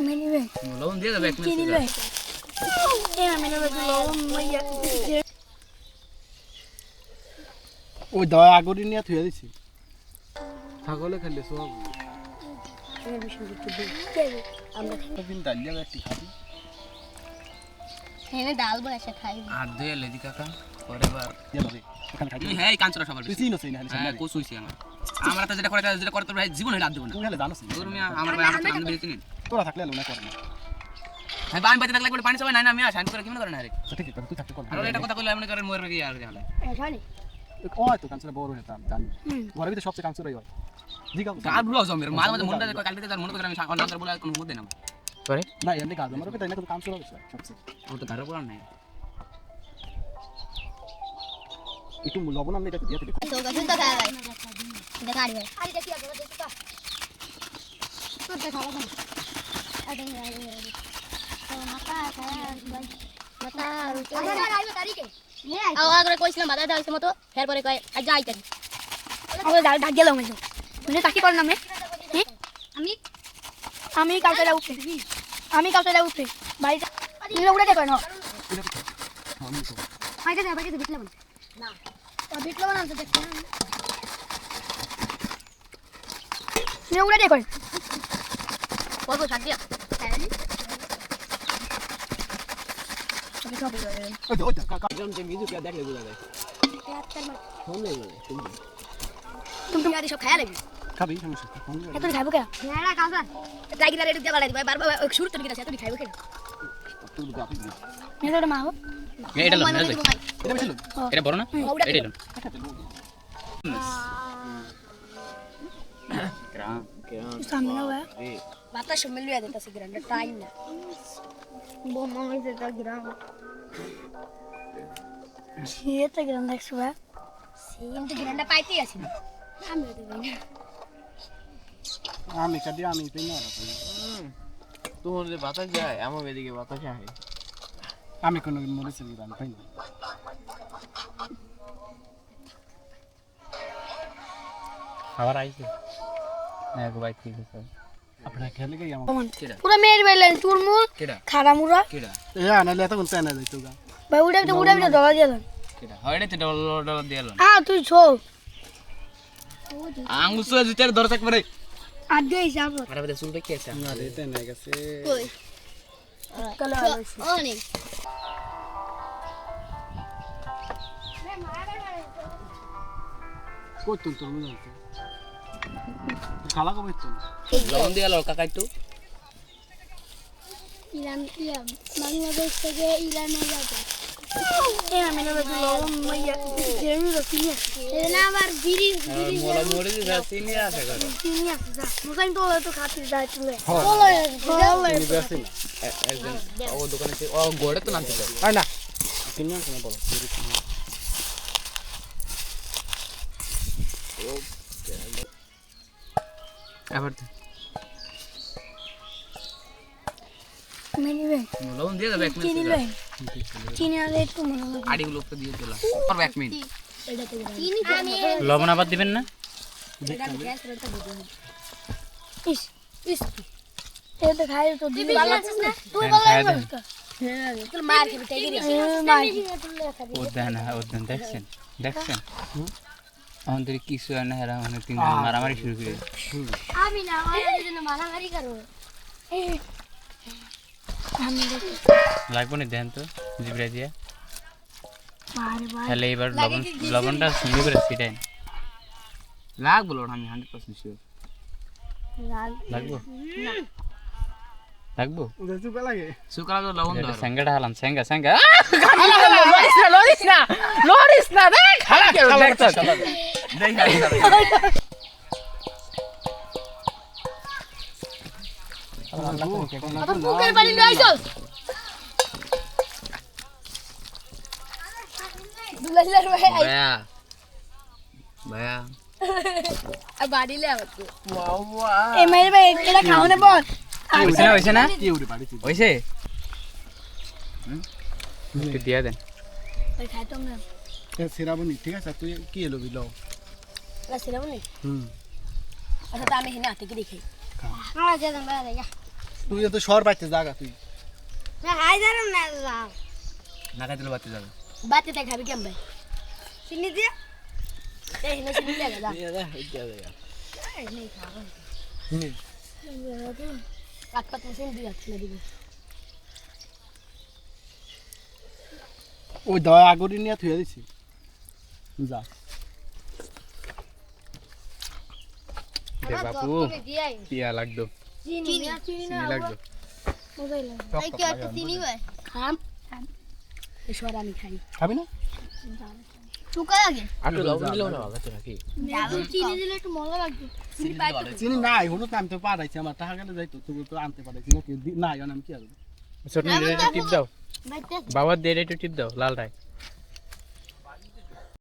many ভাই লবণ দিয়ে দেবে এক চিনি মিনিট ভাই মেনি ভাই লবণ মাইয়া ওই দয়া আগরি নিয়ে থুয়ে দিছি ছাগলে খেলে সব আমরা দিন ডালিয়া একটু খাবি এনে ডাল বসে খাই আর দিয়ে লেদি কাকা পরে বার যাবে এখানে খাবি তুমি হ্যাঁ এই কাঞ্চরা সবার তুই বেশি চিনো সেই না হ্যাঁ কোচ হইছি আমরা তো যেটা করে তোর ভাই জীবন হইলে আদ দেব না তুই হলে জানোস তুমি আমার ভাই আমার বেশি নিন তোরা থাকলে না করে না হ্যাঁ বান বাইতে থাকলে পানি সবাই নাই না আমি শান্ত করে কেমন করে না রে ঠিক আছে তুই থাকতে কর আর এটা কথা কইলে এমন করে মরবে কি আর জানলে জানি ওই তো কাঞ্চরা বড় হতাম জানি ঘরের ভিতরে সবচেয়ে কাঞ্চরাই হয় জিগা গাল ভুলো জমের মাঝে মাঝে মনটা কালকে তার মনে করে আমি অন্য বলে কোনো মধ্যে না করে না এমনি কাজ আমার তাই না তো কাঞ্চরা হচ্ছে সবচেয়ে ও তো ঘরে বলার নাই একটু লবণ আমি এটা দিয়ে দিই তো গাছ তো খাওয়া যায় এটা গাড়ি ভাই আরে দেখি আগে দেখি তো তোর তো খাওয়া যায় আরে তো মাথা মাথা আরে তারিখে আগে কইছিলাম বাধা দাও মতো এর পরে কয় আজ আইতেন আমরা ডাক গেলাম মানে তাকি কর নামে আমি কালকে উঠে বাড়িতে নিলে উড়ে দেখো না আইতে দে বাড়িতে বিটলাম না বিটলাম না তো দেখো নিলে উড়ে দেখো কত থাক দিয়া ওই তো কাকা যে মিউজিক দেখলে বুঝা যায় তুমি আদি সব খায়া লাগবে খাবি সমস্যা এত খাইবো কে না কাকা টাইগার রেড দিয়ে বালাই দিবা বারবার শুরু তো কিনা এত খাইবো কে তুই গাপি দিবি মেরে মা হো এটা লো এটা বেশি লোক এটা বড় না এটা লো গ্রাম সামনে না ভাই বাতাস মিলিয়ে দিতেছে গ্রান্ডে টাইম না বোমা হইছে তা গ্রাম সিয়েতে গ্রাম দেখছো ভাই সিম তো গ্রান্ডে পাইতেই আছে না আমি তো ভাই না আমি কাদি আমি পেই না তোমার যে বাতাস যায় আমার এদিকে বাতাস আসে আমি কোনো মরেছি আমি পাই না খাবার আইছে এক বাইক ঠিক আছে আপনারা খেলে গিয়ে আমার পুরো মেয়ের বেলেন চুরমুল কেডা খাড়া মুড়া কেডা এ নালে এত কোন পেনা যাইতো গা ভাই উড়ে ডলা দিলাম কেডা হয়নি তো ডলার দিয়াল তুই ছো আঙ্গুস জিতার ধরে থাকবে আর দে হিসাব আরে বলে চুলটা কি আছে না রে তেনা গেছে কই কলা অনেক কই তুই তোর মনে আছে খালা কবে তো লবণ দিয়াল কাকা একটু ইরান বাংলাদেশ থেকে ইরানে যাবে আমি না লবণ মাইয়া জেমি রকিনি না আমার বিড়ি মোলা মোড়ে যে চিনি আছে করে চিনি আছে যা মুসাইন তো খাতি যায় চলে একজন ও দোকানে ও গোড়ে তো নামতে চাই আয় না কিনে আনছ না বলো আবার মেনি ভাই লবণ দিয়ে দেবে এক চিনি মিনিট ভাই চিনি আর একটু মনে হয় আড়িগুলো তো দিয়ে দিলাম আর এক মিনিট চিনি আমি লবণ আবার দিবেন না ইস ইস এ তো খাই তো দিবি ভালো আছিস না তুই ভালো আছিস হ্যাঁ তুই মার খেবি টাইগিরি ওদেন দেখছেন আমাদের কিছু আর না হেরা মানে তিনজন মারামারি শুরু করে আমি না আমার জন্য মারামারি করো আমি লাগবো না দেন তো জিবরা দিয়া বারে বারে তাহলে এবার লবণটা সুন্দর করে ছিটাই লাগবো লোড আমি 100% শিওর লাগবো লাগবো সুকা লাগে সুকালা তো লবণ দাও সেঙ্গাটা হালাম সেঙ্গা লরিস না দেখ খালা কে দেখছ দেখ আবার পুকের পানি নিয়ে আইছস দুলাইলার ভাই ভাইয়া ভাইয়া আর বাড়ি লে আমাকে এ মেরে ভাই এটা খাওনে বল হইছে না কি উড়ে বাড়িতে হইছে একটু দিয়া দেন ভাই খাইতাম না সেরাবনি ঠিক আছে তুই কি এলো বিলো না সিরাবো নি হুম আচ্ছা তা আমি হেনে হাতে কি দেখি হ্যাঁ যা ভাই যা তুই তো শহর পাইতে জায়গা তুই না হাই জানাম না যাও না খাই দিলে বাতি যাবে বাতিতে খাবি কেমন ভাই চিনি দিয়ে এই না চিনি লাগে যা এই নেই খাবো কাটপাত মেশিন দিয়ে আসলে দিবি ওই দয়া আগরি নিয়ে থুয়ে দিছি যা দে বাপু পিয়া লাগতো চিনি চিনি লাগতো মজাই লাগে এই কি একটা চিনি ভাই খাম এসব আমি খাই খাবি না শুকা লাগে আটু লবণ দিলেও না বাবা তো নাকি চিনি দিলে একটু মজা লাগবে চিনি পাইতো চিনি নাই হলো তো আমি তো পাঠাইছি আমার টাকা গেলে যাইতো তুই তো আনতে পাঠাইছি না নাই আমি কি আর ছোট টিপ দাও ভাই বাবার দিয়ে একটু টিপ দাও লালটায়